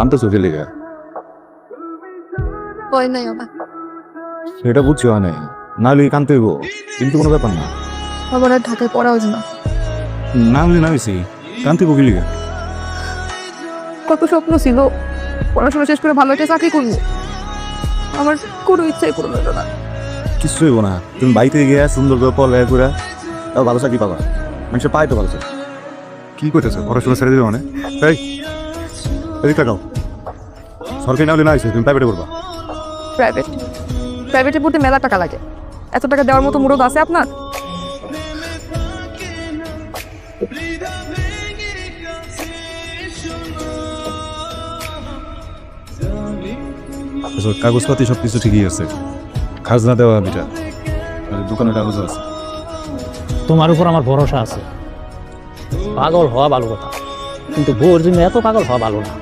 কানতে চোখে লেগে ভয় নাই আমার। সেটা বুঝছি হয় নাই, না হলে কানতে হইব, কিন্তু কোনো ব্যাপার না। আমার আর ঢাকায় পড়া হয়েছে না। না হলে না হয়েছি, কানতে বকি লেগে। কত স্বপ্ন ছিল পড়াশোনা শেষ করে ভালো একটা চাকরি করবো, আমার কোনো ইচ্ছাই পূরণ হলো না। কিছু হইব না, তুমি বাড়িতে গিয়ে সুন্দর করে পড়ালেখা করে তাও ভালো চাকরি পাবা। মানুষের পাই তো ভালো চাকরি। কি করতেছে, পড়াশোনা ছেড়ে দেবে মানে? এই এদিক তাকাও, সরকারি না হলে না হয়েছে, তুমি প্রাইভেটে করবা। প্রাইভেটে পড়তে মেলা টাকা লাগে, এত টাকা দেওয়ার মতো মুরদ আছে আপনার? কাগজপাতি সব কিছু ঠিকই আছে, খাজনা দেওয়া বিটা, দোকানের কাগজ আছে। তোমার উপর আমার ভরসা আছে। পাগল হওয়া ভালো কথা, কিন্তু বউর জন্য এত পাগল হওয়া ভালো না।